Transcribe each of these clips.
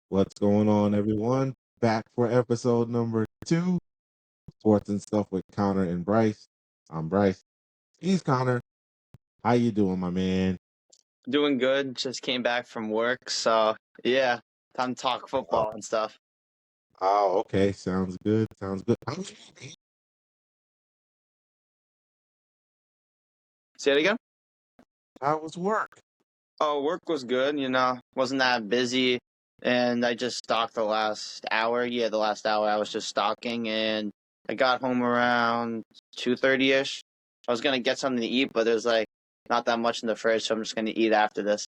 What's going on, everyone? Back for episode number 2, Sports and Stuff with Connor and Brice. I'm Brice. He's Connor. How you doing, my man? Doing good. Just came back from work, so yeah, time to talk Oh, football and stuff. okay. Sounds good. Sounds good. Say it again. How was work? Oh, work was good. Wasn't that busy, and I just stalked the last hour. Yeah, the last hour I was just stalking, and I got home around 2:30 ish. I was gonna get something to eat, but there's like not that much in the fridge, so I'm just gonna eat after this.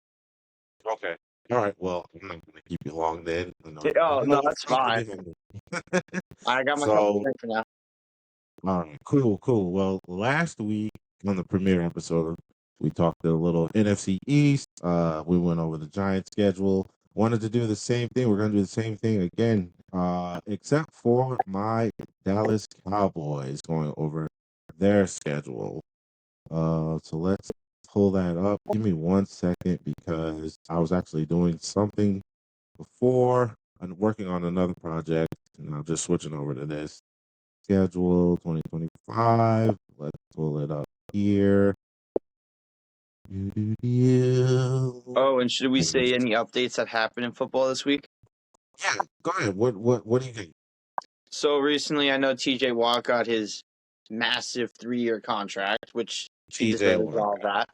Okay. All right. Well, I'm not going to keep you long then. Oh I know no, you're that's fine. probably hungry. I got myself a So, drink for now. all right, cool. Well, last week on the premiere episode, we talked a little NFC East. We went over the Giants schedule. Wanted to do the same thing. We're gonna do the same thing again, except for my Dallas Cowboys going over their schedule. So let's pull that up. Give me 1 second because I was actually doing something before and working on another project, and I'm just switching over to this schedule 2025. Let's pull it up here. Oh, and should we Yeah, say any updates that happened in football this week? go ahead. What do you think? So recently, I know TJ Watt got his massive 3-year contract, which he TJ deserves Watt. all of that.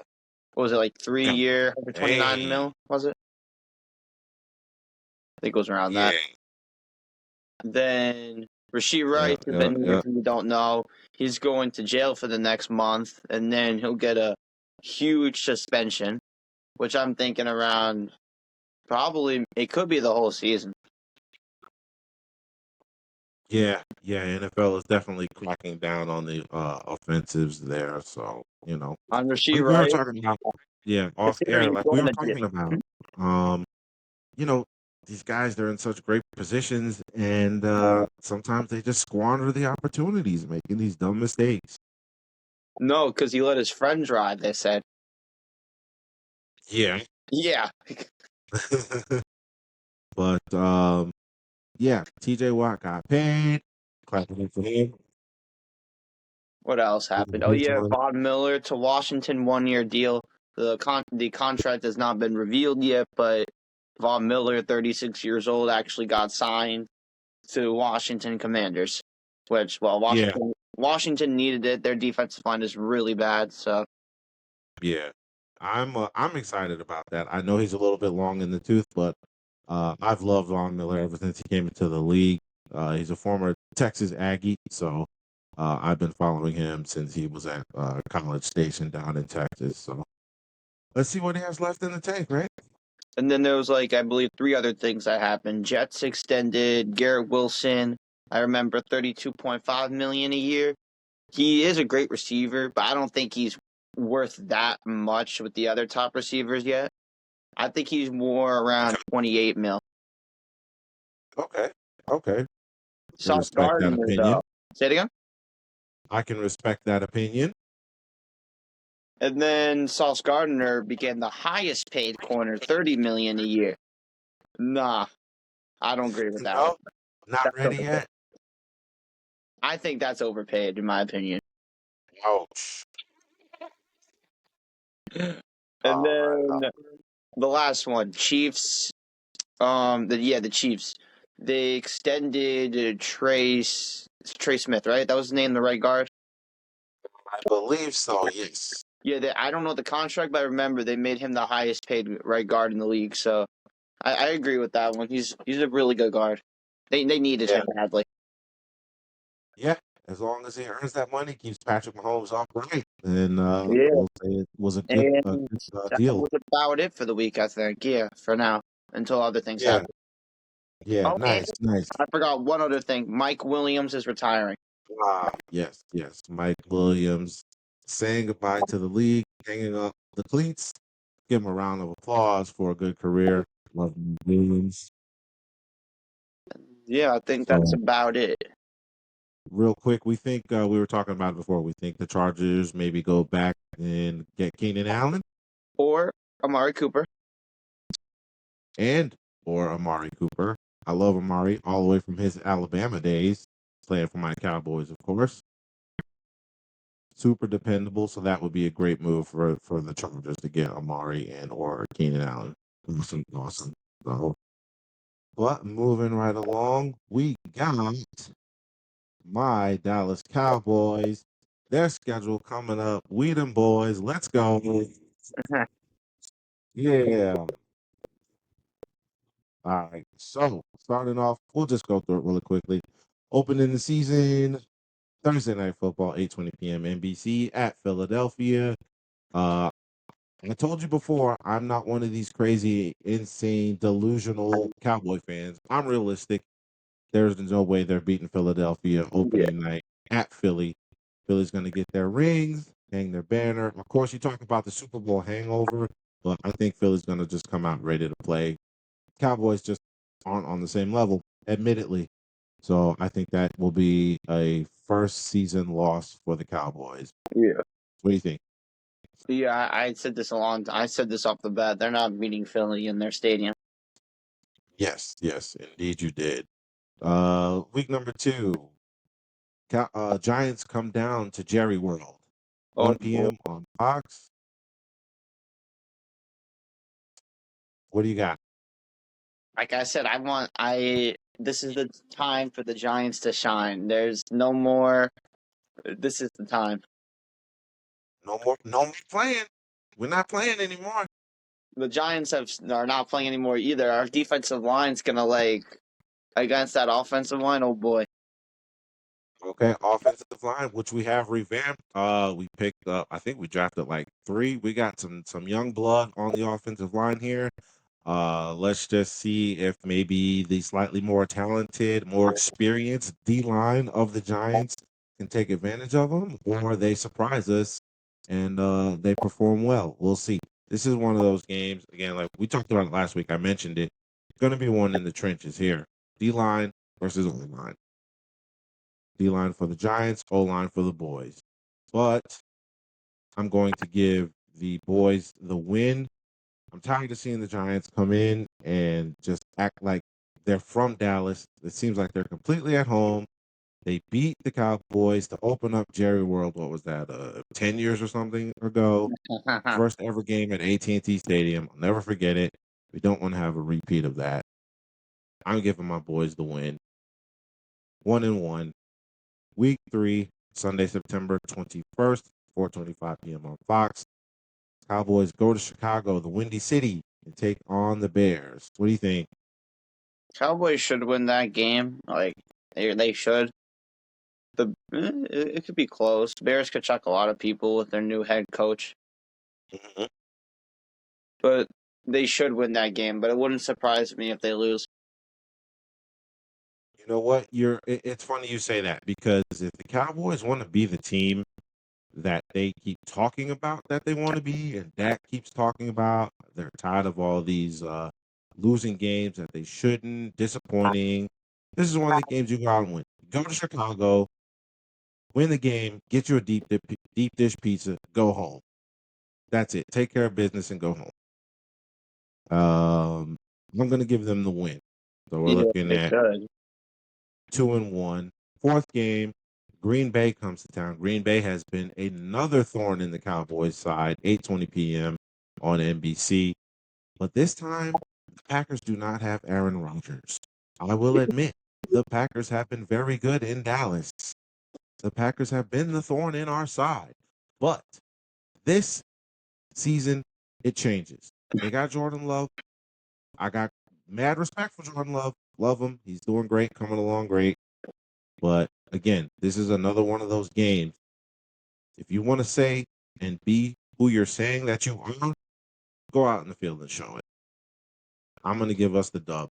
What was it, like 3 year, 129 Hey, mil? Was it? I think it was around yeah, that. Then Rasheed yeah, Rice has yeah, been yeah. if you don't know, he's going to jail for the next month, and then he'll get a huge suspension, which I'm thinking around probably it could be the whole season. Yeah, NFL is definitely cracking down on the offensives there. So, On like Rasheed we were Rice, talking about, yeah, off considering air, he's like we going were to jail. talking about, um, you know, these guys, they're in such great positions, and sometimes they just squander the opportunities, making these dumb mistakes. No, because he let his friend drive, they said. Yeah. Yeah. But yeah, TJ Watt got paid. Clapping it for him. What else happened? Oh yeah, Von Miller to Washington, 1-year deal. The contract has not been revealed yet, but Von Miller, 36 years old, actually got signed to Washington Commanders, which Yeah, Washington needed it. Their defensive line is really bad, so yeah. I'm excited about that. I know he's a little bit long in the tooth, but I've loved Von Miller ever since he came into the league. He's a former Texas Aggie, so I've been following him since he was at College Station down in Texas. So let's see what he has left in the tank, right? And then there was like I believe 3 other things that happened. Jets extended Garrett Wilson. I remember 32.5 million a year. He is a great receiver, but I don't think he's worth that much with the other top receivers yet. I think he's more around 28 mil. Okay, okay. I Sauce respect that Gardner, opinion. though. Say it again. I can respect that opinion. And then Sauce Gardner became the highest paid corner, 30 million a year. Nah, I don't agree with that one. No, not That's ready overpaid. yet. I think that's overpaid, in my opinion. Ouch. And All right. then the last one, Chiefs. The Chiefs. They extended Trey Smith, right? That was his name, the right guard. I believe so. Yes. Yeah, I don't know the contract, but I remember they made him the highest paid right guard in the league. So I agree with that one. He's a really good guard. They needed Yeah. him badly. Yeah. As long as he earns that money, keeps Patrick Mahomes off right, then Yeah, we'll say it was a good, and that deal. was about it for the week, I think. Yeah, for now, until other things Yeah. happen. Yeah. Oh, and Nice. I forgot one other thing. Mike Williams is retiring. Yes. Mike Williams saying goodbye to the league, hanging up the cleats. Give him a round of applause for a good career. Love Mike Williams. Yeah, I think that's So, about it. real quick, we think we were talking about it before. We think the Chargers maybe go back and get Keenan Allen. Or Amari Cooper. And or Amari Cooper. I love Amari all the way from his Alabama days, playing for my Cowboys, of course. Super dependable, so that would be a great move for the Chargers to get Amari and or Keenan Allen. Awesome, awesome. So, but moving right along, we got my Dallas Cowboys. Their schedule coming up. We them boys. Let's go. Yeah. All right. So starting off, we'll just go through it really quickly. Opening the season, Thursday night football, 8:20 p.m. NBC at Philadelphia. Uh I told you before, I'm not one of these crazy, insane, delusional Cowboy fans. I'm realistic. There's no way they're beating Philadelphia Yeah. opening night at Philly. Philly's going to get their rings, hang their banner. Of course, you talk about the Super Bowl hangover, but I think Philly's going to just come out ready to play. Cowboys just aren't on the same level, admittedly. So I think that will be a first season loss for the Cowboys. Yeah. What do you think? Yeah, I said this a long time. I said this off the bat. They're not beating Philly in their stadium. Yes, yes, indeed you did. Week number 2, Giants come down to Jerry World, Oh 1 boy. p.m. on Fox. What do you got? Like I said, this is the time for the Giants to shine. There's no more. This is the time. No more playing. We're not playing anymore. The Giants are not playing anymore either. Our defensive line's gonna against that offensive line. Oh boy. Okay, offensive line, which we have revamped. We picked up. I think we drafted like 3. We got some young blood on the offensive line here. Let's just see if maybe the slightly more talented, more experienced D line of the Giants can take advantage of them, or they surprise us and they perform well. We'll see. This is one of those games again, like we talked about it last week. I mentioned it. Going to be one in the trenches here. D line versus O line. D line for the Giants, O line for the boys. But I'm going to give the boys the win. I'm tired of seeing the Giants come in and just act like they're from Dallas. It seems like they're completely at home. They beat the Cowboys to open up Jerry World. What was that? 10 years or something ago. First ever game at AT&T Stadium. I'll never forget it. We don't want to have a repeat of that. I'm giving my boys the win. 1-1. Week 3, Sunday, September 21st, 4:25 p.m. on Fox. Cowboys go to Chicago, the Windy City, and take on the Bears. What do you think? Cowboys should win that game. They should. It could be close. Bears could chuck a lot of people with their new head coach, Mhm. but they should win that game. But it wouldn't surprise me if they lose. You know what? It's funny you say that because if the Cowboys want to be the team that they keep talking about that they want to be, and Dak keeps talking about, they're tired of all these losing games that they shouldn't, disappointing. This is one of the games you go out and win. Go to Chicago, win the game, get you a deep dish pizza, go home. That's it. Take care of business and go home. I'm going to give them the win. So we're Yeah, looking they at should. 2-1. Fourth game, Green Bay comes to town. Green Bay has been another thorn in the Cowboys' side. 8:20 p.m. on NBC. But this time, the Packers do not have Aaron Rodgers. I will admit, the Packers have been very good in Dallas. The Packers have been the thorn in our side. But this season, it changes. They got Jordan Love. I got mad respect for Jordan Love. Love him. He's doing great, coming along great. But again, this is another one of those games. If you want to say and be who you're saying that you are, go out in the field and show it. I'm going to give us the dub.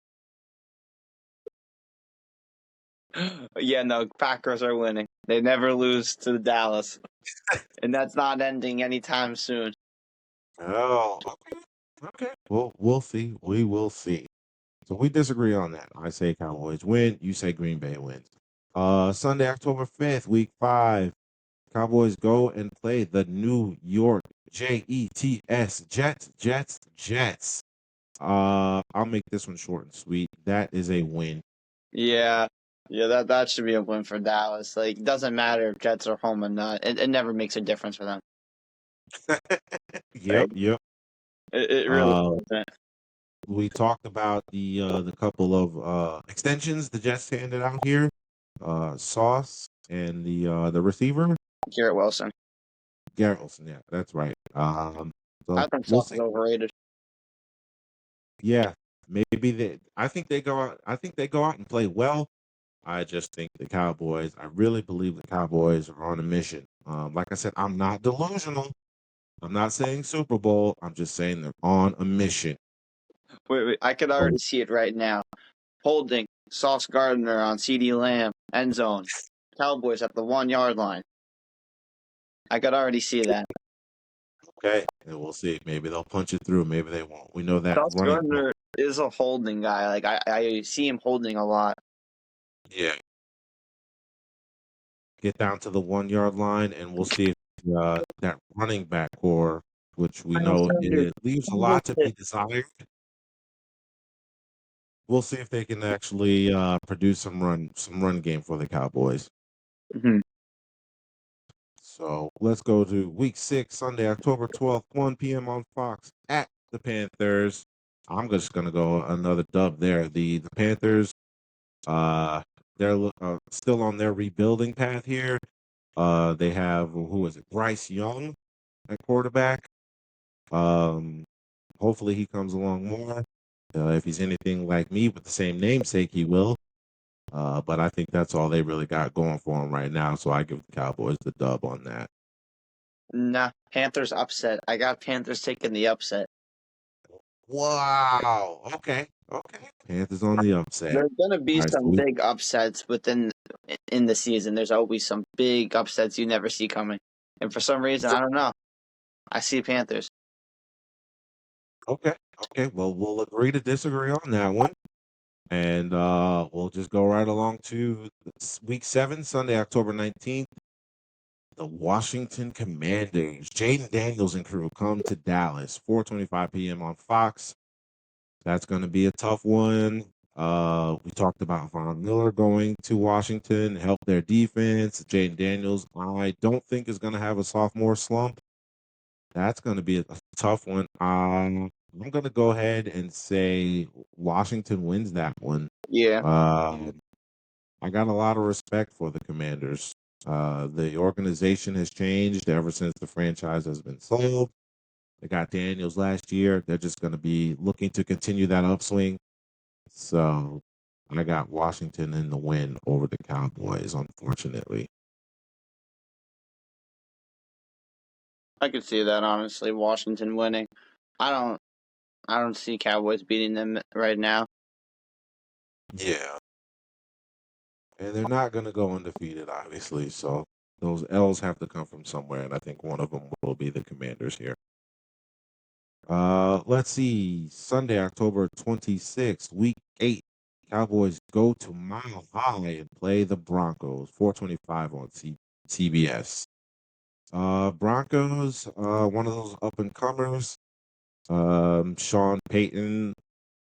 Yeah, no, Packers are winning. They never lose to Dallas, and that's not ending anytime soon. Oh, okay. Okay. Well, we'll see. We will see. So we disagree on that. I say Cowboys win. You say Green Bay wins. Sunday, October 5th, week 5. Cowboys go and play the New York Jets. Jets. I'll make this one short and sweet. That is a win. Yeah. Yeah, that should be a win for Dallas. Like, it doesn't matter if Jets are home or not. It never makes a difference for them. Yep, Like, yep. it really Uh, doesn't. we talked about the couple of extensions the Jets handed out here. Sauce and the receiver Garrett Wilson. Garrett Wilson. Yeah, that's right. So I think we'll Sauce see. is overrated. Yeah, maybe they. I think they go out. I think they go out and play well. I just think the Cowboys. I really believe the Cowboys are on a mission. Like I said, I'm not delusional. I'm not saying Super Bowl. I'm just saying they're on a mission. Wait, I could Oh, already see it right now. Holding Sauce Gardner on CD Lamb, end zone. Cowboys at the 1 yard line. I could already see that. okay, and we'll see. Maybe they'll punch it through. Maybe they won't. We know that Sauce running back. Gardner is a holding guy. Like, I see him holding a lot. Yeah, get down to the 1 yard line, and we'll see if that running back core, which we Miles know Sanders. it leaves a Miles lot to be desired. We'll see if they can actually produce some run game for the Cowboys. Mhm. So let's go to Week 6, Sunday, October 12th, 1 p.m. on Fox at the Panthers. I'm just gonna go another dub there. The Panthers, uh, they're still on their rebuilding path here. They have who is it? Brice Young at quarterback. Um, hopefully he comes along more. If he's anything like me with the same namesake, he will. But I think that's all they really got going for them right now. So I give the Cowboys the dub on that. Nah, Panthers upset. I got Panthers taking the upset. Wow. Okay. Okay. Panthers on the upset. There's gonna be All right. So some we big upsets in the season. There's always some big upsets you never see coming. And for some reason, I don't know. I see Panthers. okay. Okay. Well, we'll agree to disagree on that one. And we'll just go right along to Week 7, Sunday, October 19th. The Washington Commanders, Jaden Daniels and crew come to Dallas, 4:25 p.m. on Fox. That's going to be a tough one. We talked about Von Miller going to Washington, help their defense. Jaden Daniels, I don't think is going to have a sophomore slump. That's going to be a tough one. I'm going to go ahead and say Washington wins that one. Yeah. I got a lot of respect for the Commanders. The organization has changed ever since the franchise has been sold. They got Daniels last year. They're just going to be looking to continue that upswing. So I got Washington in the win over the Cowboys, unfortunately. I could see that honestly. Washington winning. I don't. I don't see Cowboys beating them right now. Yeah. And they're not going to go undefeated, obviously. So those L's have to come from somewhere. And I think one of them will be the Commanders here. Let's see. Sunday, October 26th, week 8. Cowboys go to Mile High and play the Broncos. 4:25 on CBS. Broncos, one of those up and comers. Sean Payton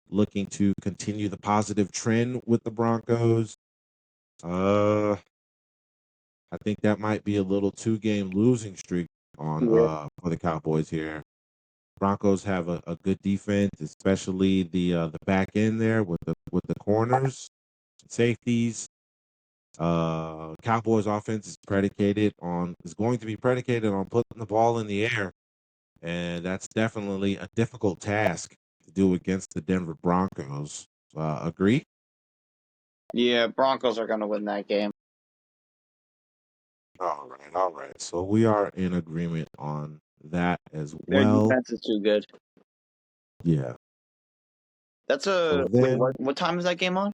looking to continue the positive trend with the Broncos. I think that might be a little 2-game losing streak on Yeah. for the Cowboys here. Broncos have a good defense, especially the back end there with the corners, safeties. Cowboys offense is going to be predicated on putting the ball in the air, and that's definitely a difficult task to do against the Denver Broncos. Agree? Yeah. Broncos are gonna win that game. All right, all right. So we are in agreement on that as Their well. defense is too good. Yeah. That's So a wait. then What time is that game on?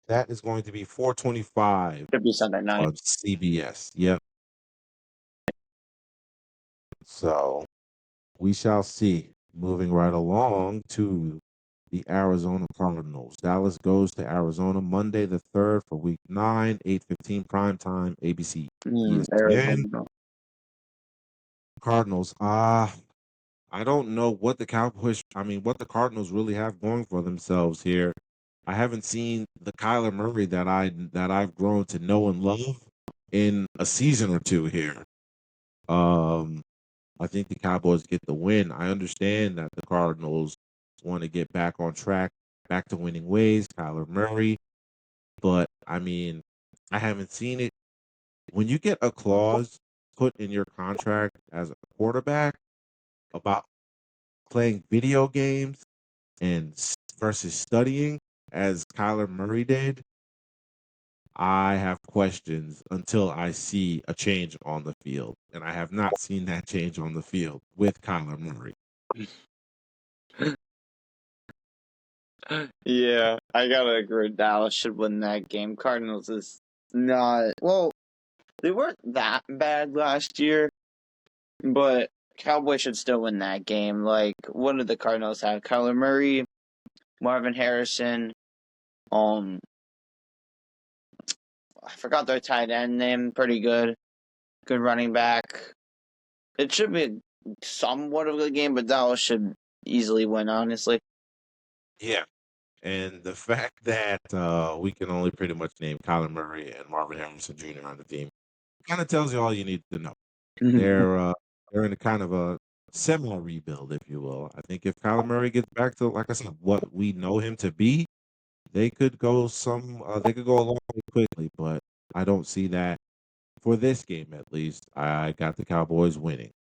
that is going to be 4:25 Could be Sunday night. on CBS. Yep. So we shall see. Moving right along to the Arizona Cardinals. Dallas goes to Arizona Monday the 3rd for week 9, 8:15 prime time, ABC, ESPN. Arizona. Cardinals. I don't know what what the Cardinals really have going for themselves here. I haven't seen the Kyler Murray that I've grown to know and love in a season or two here. Um, I think the Cowboys get the win. I understand that the Cardinals want to get back on track, back to winning ways, Kyler Murray, but I haven't seen it. When you get a clause put in your contract as a quarterback about playing video games versus studying, as Kyler Murray did, I have questions until I see a change on the field. And I have not seen that change on the field with Kyler Murray. Yeah, I gotta agree. Dallas should win that game. Cardinals is not well. They weren't that bad last year, but Cowboys should still win that game. Like, what did the Cardinals have? Kyler Murray, Marvin Harrison. Um, I forgot their tight end name. Pretty good. Good running back. It should be somewhat of a good game, but Dallas should easily win, honestly. Yeah. And the fact that we can only pretty much name Kyler Murray and Marvin Harrison Jr. on the team kind of tells you all you need to know. They're uh, they're in a kind of a semi rebuild, if you will. I think if Kyler Murray gets back to, like I said, what we know him to be, they could go a long way quickly. But I don't see that for this game, at least. I got the Cowboys winning,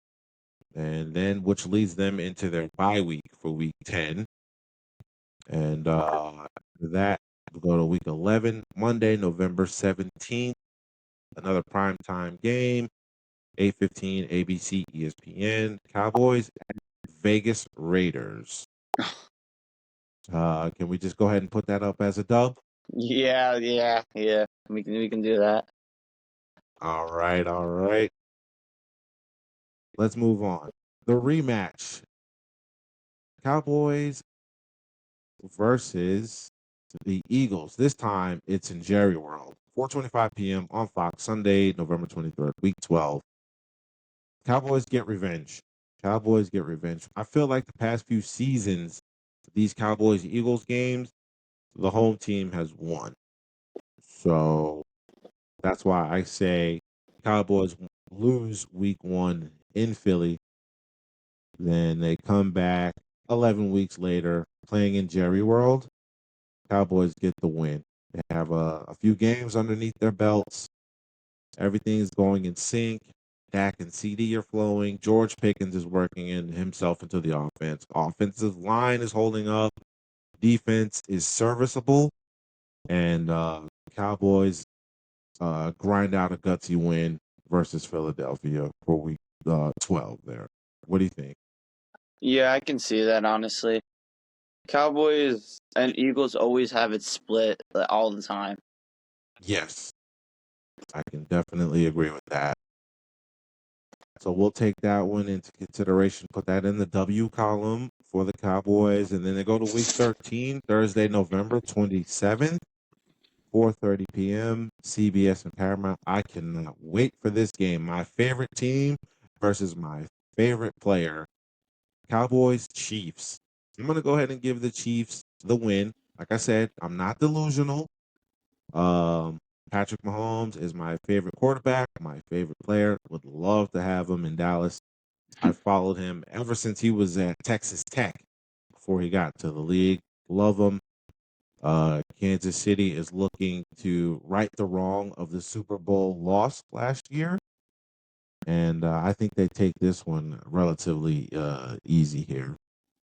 and then which leads them into their bye week for Week 10, and after that we go to Week 11, Monday, November 17th, another primetime game. 8:15 ABC, ESPN. Cowboys at Vegas Raiders. Can we just go ahead and put that up as a dub? Yeah. We can do that. All right, all right. Let's move on. The rematch. Cowboys versus the Eagles. This time it's in Jerry World. 4:25 p.m. on Fox, Sunday, November 23rd, Week 12. Cowboys get revenge. Cowboys get revenge. I feel like the past few seasons, these Cowboys Eagles games, the home team has won. So that's why I say Cowboys lose Week 1 in Philly. Then they come back 11 weeks later playing in Jerry World. Cowboys get the win. They have a few games underneath their belts. Everything's going in sync. Dak and CD are flowing. George Pickens is working in himself into the offense. Offensive line is holding up. Defense is serviceable. And Cowboys grind out a gutsy win versus Philadelphia for Week 12 there. What do you think? Yeah, I can see that, honestly. Cowboys and Eagles always have it split all the time. Yes, I can definitely agree with that. So we'll take that one into consideration, put that in the W column for the Cowboys. And then they go to Week 13, Thursday, November 27th, 4:30 p.m., CBS and Paramount. I cannot wait for this game. My favorite team versus my favorite player, Cowboys, Chiefs. I'm going to go ahead and give the Chiefs the win. Like I said, I'm not delusional. Um, Patrick Mahomes is my favorite quarterback, my favorite player. Would love to have him in Dallas. I followed him ever since he was at Texas Tech before he got to the league. Love him. Kansas City is looking to right the wrong of the Super Bowl loss last year. And I think they take this one relatively easy here.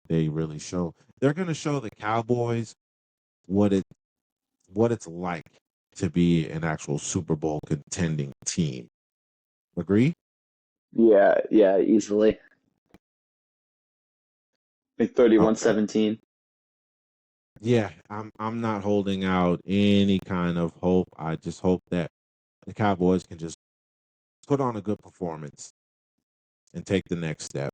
They really show they're going to show the Cowboys what it's like to be an actual Super Bowl contending team. Agree? Yeah, easily. Like Okay. 31-17. Yeah, I'm not holding out any kind of hope. I just hope that the Cowboys can just put on a good performance and take the next step.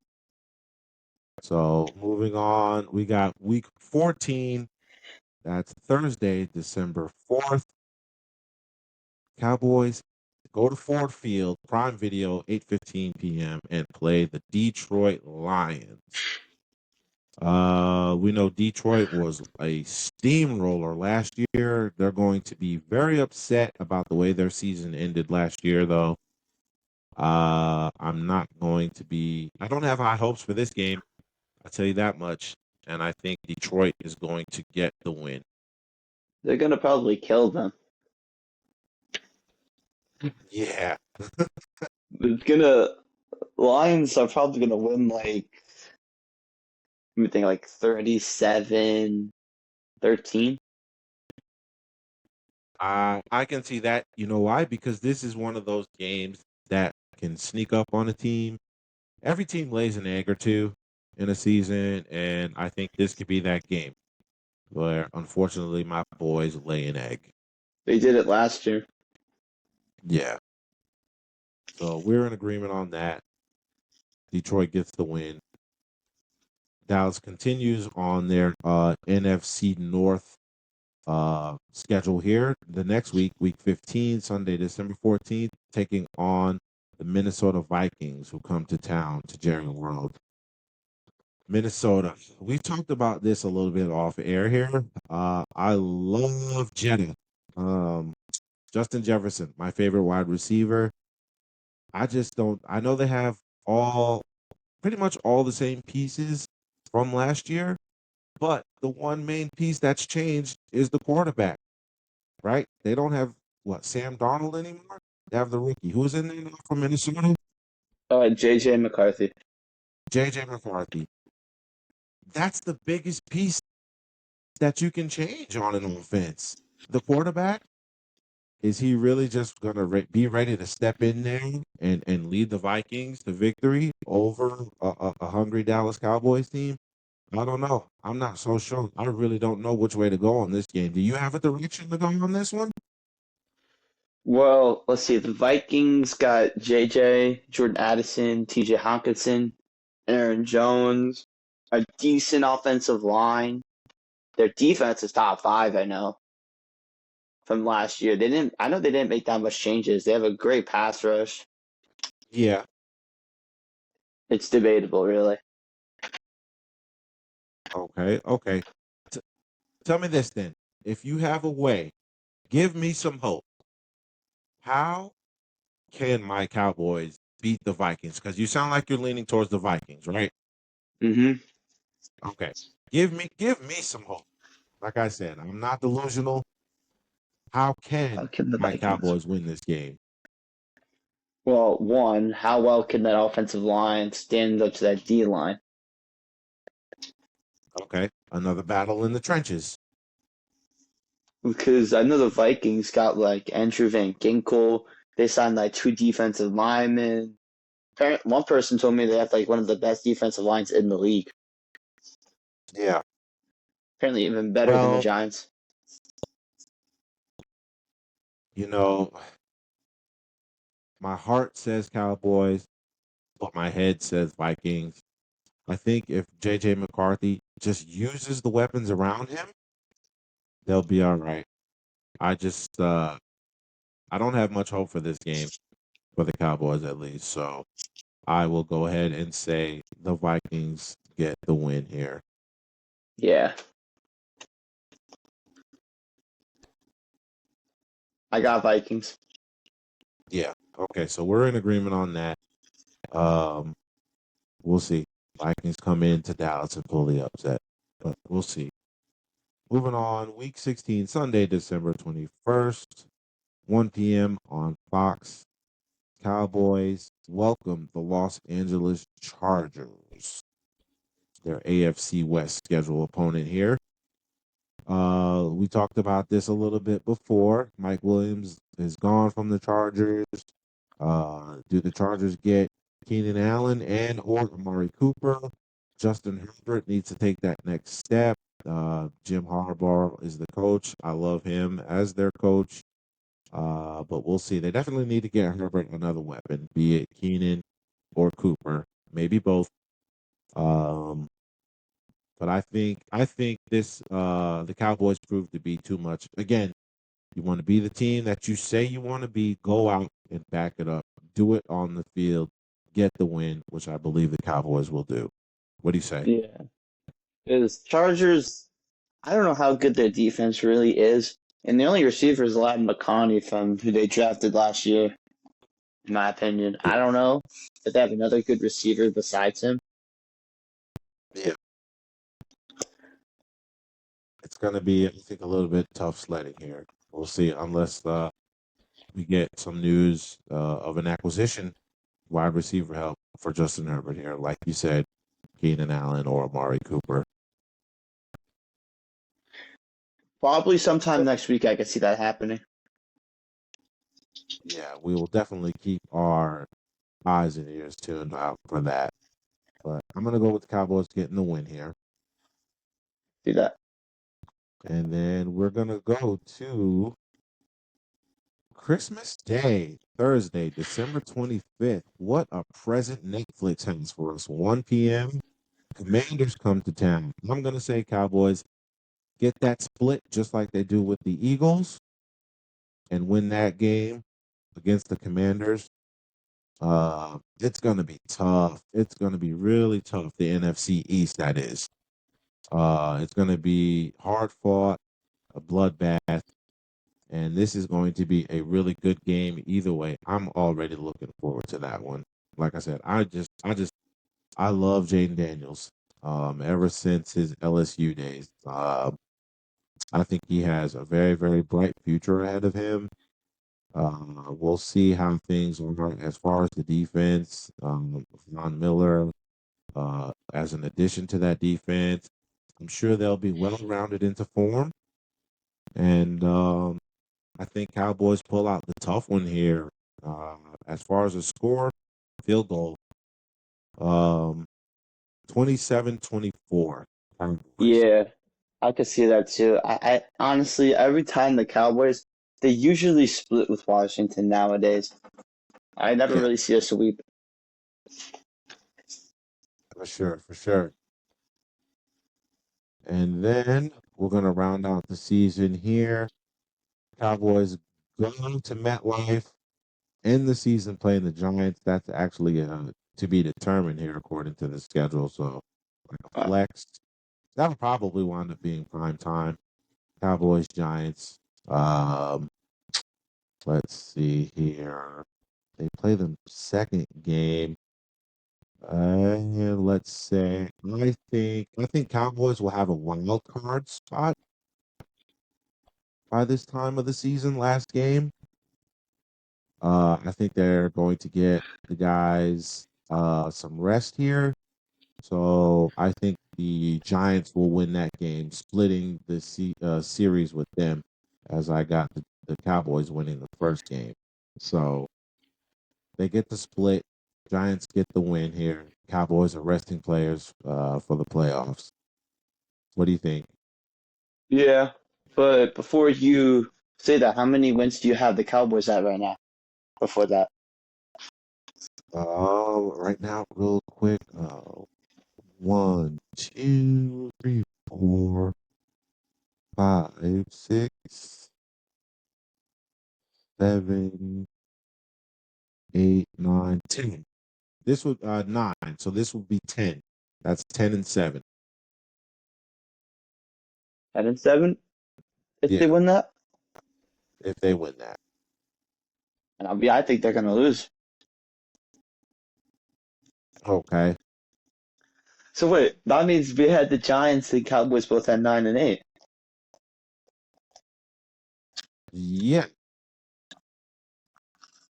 So moving on, we got week 14. That's Thursday, December 4th. Cowboys go to Ford Field, Prime Video, 8:15 p.m., and play the Detroit Lions. We know Detroit was a steamroller last year. They're going to be very upset about the way their season ended last year, though. I'm not going to be. I don't have high hopes for this game. I'll tell you that much. And I think Detroit is going to get the win. They're gonna probably kill them. Yeah. It's gonna Lions are probably gonna win like let me think like 37-13. I can see that. You know why? Because this is one of those games that can sneak up on a team. Every team lays an egg or two in a season, and I think this could be that game where, unfortunately, my boys lay an egg. They did it last year. Yeah. So we're in agreement on that. Detroit gets the win. Dallas continues on their NFC North schedule here. The next week, week 15, Sunday, December 14th, taking on the Minnesota Vikings, who come to town to Jerry World. Minnesota. We talked about this a little bit off air here. I love Jetta. Um, Justin Jefferson, my favorite wide receiver. I just don't. I know they have all pretty much all the same pieces from last year, but the one main piece that's changed is the quarterback, right? They don't have what Sam Darnold anymore. They have the rookie who's in there now from Minnesota, JJ McCarthy. JJ McCarthy. That's the biggest piece that you can change on an offense. The quarterback, is he really just going to be ready to step in there and lead the Vikings to victory over a hungry Dallas Cowboys team? I don't know. I'm not so sure. I really don't know which way to go on this game. Do you have a direction to go on this one? Well, let's see. The Vikings got JJ, Jordan Addison, TJ Hawkinson, Aaron Jones, a decent offensive line. Their defense is top five, I know, from last year. I know they didn't make that much changes. They have a great pass rush. Yeah. It's debatable, really. Okay. Okay. T- Tell me this then. If you have a way, give me some hope. How can my Cowboys beat the Vikings? Because you sound like you're leaning towards the Vikings, right? Mm-hmm. Okay. Give me some hope. Like I said, I'm not delusional. How How can can the my Vikings? Cowboys win this game? Well, one, how well can that offensive line stand up to that D line? Okay. Another battle in the trenches. Because I know the Vikings got like Andrew Van Ginkel. They signed like two defensive linemen. One person told me they have like one of the best defensive lines in the league. Yeah. Apparently, even better than the Well, Giants. you know, my heart says Cowboys, but my head says Vikings. I think if JJ McCarthy just uses the weapons around him, they'll be all right. I don't have much hope for this game for the Cowboys at least. So I will go ahead and say the Vikings get the win here. Yeah, I got Vikings. Yeah. Okay, so we're in agreement on that. Um, we'll see. Vikings come into Dallas and pull the upset, but we'll see. Moving on, Week 16, Sunday, December 21st, 1 p.m. on Fox. Cowboys welcome the Los Angeles Chargers, their AFC West schedule opponent here. We talked about this a little bit before. Mike Williams is gone from the Chargers. Do the Chargers get Keenan Allen and or Amari Cooper? Justin Herbert needs to take that next step. Jim Harbaugh is the coach. I love him as their coach. But we'll see. They definitely need to get Herbert another weapon, be it Keenan or Cooper, maybe both. Um, but I think this the Cowboys proved to be too much. Again, you want to be the team that you say you want to be, go out and back it up. Do it on the field, get the win, which I believe the Cowboys will do. What do you say? Yeah. Because Chargers, I don't know how good their defense really is. And the only receiver is Latin McConkey from who they drafted last year, in my opinion. I don't know if they have another good receiver besides him. Yeah, it's going to be, I think, a little bit tough sledding here. We'll see, unless we get some news of an acquisition wide receiver help for Justin Herbert here. Like you said, Keenan Allen or Amari Cooper. Probably sometime next week I could see that happening. Yeah, we will definitely keep our eyes and ears tuned out for that. But I'm going to go with the Cowboys getting the win here. Do that. And then we're going to go to Christmas Day, Thursday, December 25th. What a present Netflix has for us. 1 p.m. Commanders come to town. I'm going to say Cowboys get that split just like they do with the Eagles and win that game against the Commanders. It's going to be tough. It's going to be really tough. The NFC East, that is. It's going to be hard fought, a bloodbath, and this is going to be a really good game either way. I'm already looking forward to that one. Like I said, I love Jaden Daniels. Ever since his LSU days, I think he has a very, very bright future ahead of him. We'll see how things are as far as the defense. Von Miller, as an addition to that defense, I'm sure they'll be well rounded into form. And I think Cowboys pull out the tough one here. As far as the score, field goal, um, 27-24. Cowboys. Yeah, I could see that too. I honestly, every time the Cowboys, they usually split with Washington nowadays. I never Yeah, really see a sweep. for sure, for sure. And then we're gonna round out the season here. Cowboys going to MetLife, end the season playing the Giants. That's actually to be determined here according to the schedule. So, like a Uh, flex, that'll probably wind up being prime time. Cowboys, Giants. Um, let's see here. They play the second game. Let's say I think Cowboys will have a wild card spot by this time of the season. Last game. I think they're going to get the guys some rest here. So I think the Giants will win that game, splitting the series with them, as I got the Cowboys winning the first game. So they get the split. Giants get the win here. Cowboys are resting players for the playoffs. What do you think? yeah, but before you say that, how many wins do you have the Cowboys at right now? Before that, Right now, real quick. One, two, three, four, five, six, seven, 8, 9, 10. This would 9, so this would be 10. That's 10-7. 10-7, if they Yeah, win that, if they win that. and I think they're gonna lose. Okay. So wait, that means we had the Giants and Cowboys both at 9-8. Yeah,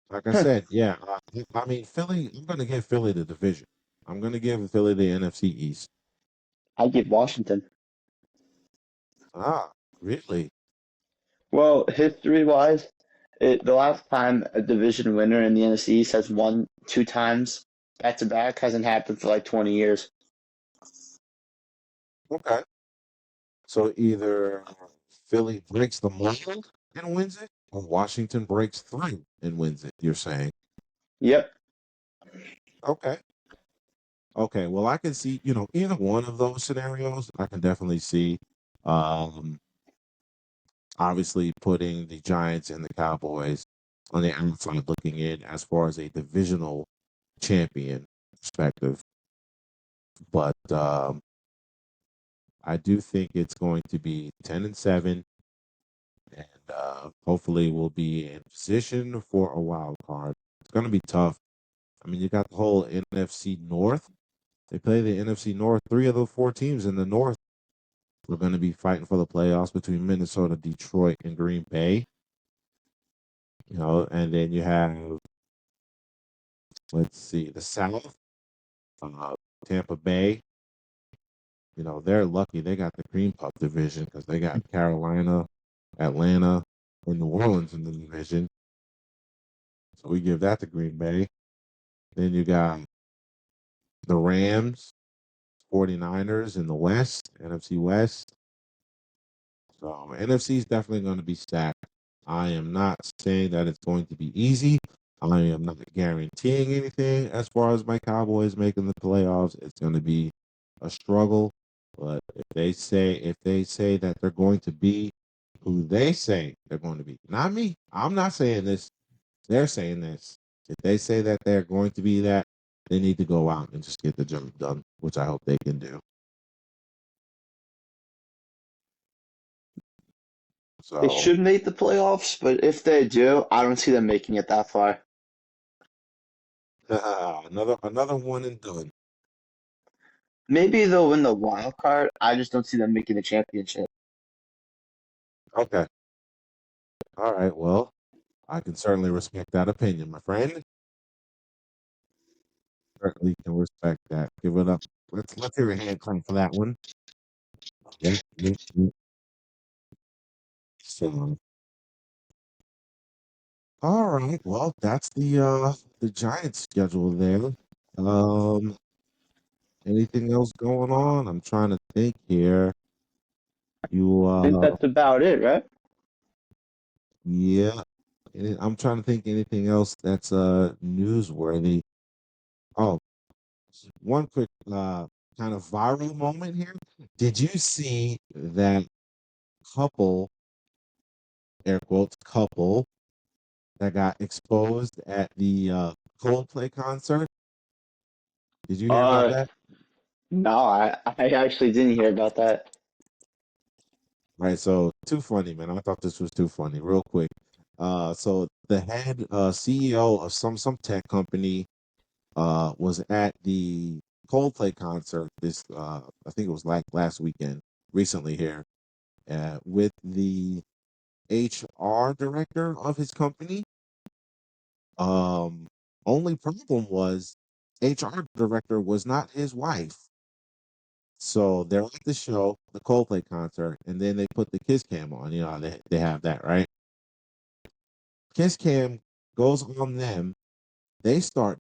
like I Huh. said, yeah. I mean, Philly. I'm going to give Philly the division. I'm going to give Philly the NFC East. I give Washington. Ah, really? Well, history-wise, the last time a division winner in the NFC East has won two times back to back hasn't happened for like 20 years. Okay. So either Philly breaks the mold and wins it, or Washington breaks through and wins it. You're saying? Yep. Okay. Okay, well, I can see, either one of those scenarios. I can definitely see, um, obviously putting the Giants and the Cowboys on the outside looking in as far as a divisional champion perspective. But I do think it's going to be 10-7, and hopefully we'll be in position for a wild card. It's going to be tough. I mean, you got the whole NFC North. They play the NFC North. 3 of the 4 teams in the North are going to be fighting for the playoffs between Minnesota, Detroit, and Green Bay. And then you have, let's see, the South, uh, Tampa Bay. They're lucky they got the Cream Puff division because they got Carolina, Atlanta, and New Orleans in the division. So we give that to Green Bay. Then you got the Rams, 49ers in the West, NFC West. So NFC is definitely going to be stacked. I am not saying that it's going to be easy. I am not guaranteeing anything as far as my Cowboys making the playoffs. It's going to be a struggle. But if they say that they're going to be who they say they're going to be, not me. I'm not saying this. They're saying this. If they say that they're going to be that, they need to go out and just get the job done, which I hope they can do. They So should make the playoffs, but if they do, I don't see them making it that far. another one and done. Maybe they'll win the wild card. I just don't see them making the championship. Okay. All right. Well, I can certainly respect that opinion, my friend. Certainly can respect that. Give it up. Let's hear a hand clap for that one. Yeah. Yeah, yeah. So, all right. Well, that's the Giants schedule there. Um, anything else going on? I'm trying to think here. You I think that's about it, right? yeah. I'm trying to think anything else that's newsworthy. Oh, one quick kind of viral moment here. Did you see that couple, air quotes, couple that got exposed at the Coldplay concert? Did you hear about Uh, that? no, I actually didn't hear about that. Right, so too funny, man. I thought this was too funny. Real quick, so the head CEO of some tech company was at the Coldplay concert this I think it was like last weekend, recently here, with the HR director of his company. Um, Only problem was HR director was not his wife. So they're at the show, the Coldplay concert, and then they put the kiss cam on. They have that, right? Kiss cam goes on them. They start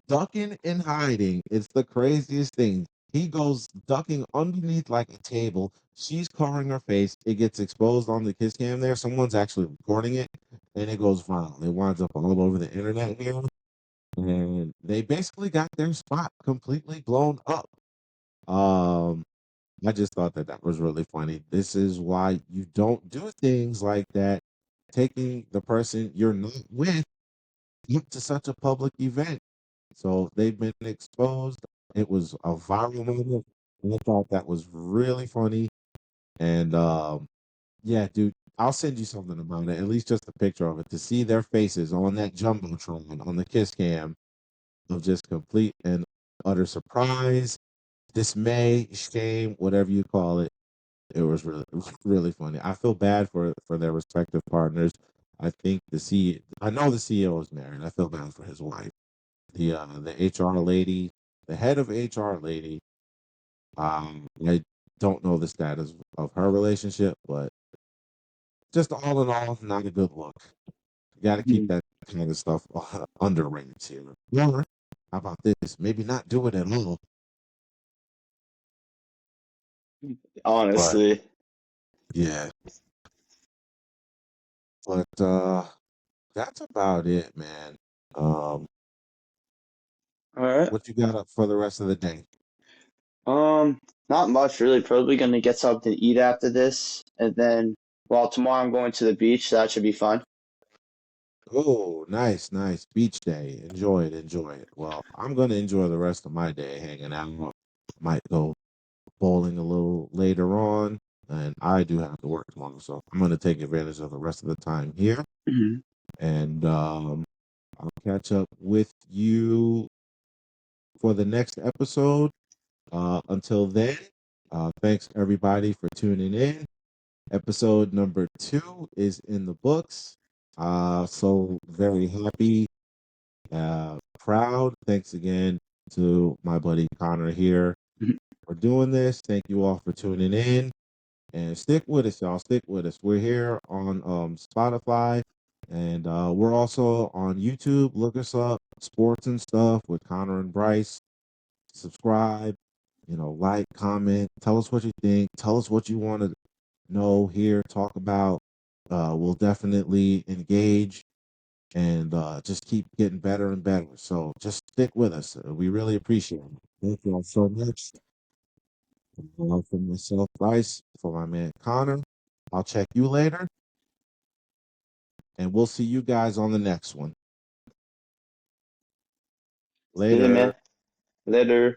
ducking and hiding. It's the craziest thing. He goes ducking underneath like a table. She's covering her face. It gets exposed on the kiss cam there. Someone's actually recording it, and it goes viral. It winds up all over the internet here. And they basically got their spot completely blown up. Um, I just thought that that was really funny. This is why you don't do things like that, taking the person you're not with to such a public event. So they've been exposed. It was a viral moment. And I thought that was really funny. And yeah, dude, I'll send you something about it, at least just a picture of it, to see their faces on that jumbotron on the kiss cam of just complete and utter surprise, dismay, shame, whatever you call it. It was really funny. I feel bad for their respective partners. I know the CEO is married. I feel bad for his wife. The HR lady, the head of HR lady. I don't know the status of her relationship, but just all in all, not a good look. You got to keep Hmm. that kind of stuff under wraps here. Or how about this? Maybe not do it at all. But Honestly. yeah, but that's about it, man. Um, All right. what you got up for the rest of the day? Um, Not much really. Probably gonna get something to eat after this, and then, well, tomorrow I'm going to the beach, so that should be fun. Oh, nice, nice. Beach day. Enjoy it, enjoy it. Well, I'm gonna enjoy the rest of my day hanging out. Might go bowling a little later on, and I do have to work tomorrow, so I'm gonna take advantage of the rest of the time here. Mhm. And I'll catch up with you for the next episode. Until then, thanks everybody for tuning in. Episode number 2 is in the books. So very happy, proud. Thanks again to my buddy Connor here Mhm. for doing this. Thank you all for tuning in. And stick with us, y'all. Stick with us. We're here on Spotify, and we're also on YouTube. Look us up, Sports and Stuff with Connor and Brice. Subscribe, like, comment, tell us what you think, tell us what you want to know, hear, talk about. We'll definitely engage and just keep getting better and better. So just stick with us. We really appreciate it. Thank you all so much. For myself, Bryce, for my man Connor. I'll check you later, and we'll see you guys on the next one. See you, man. Later. Later.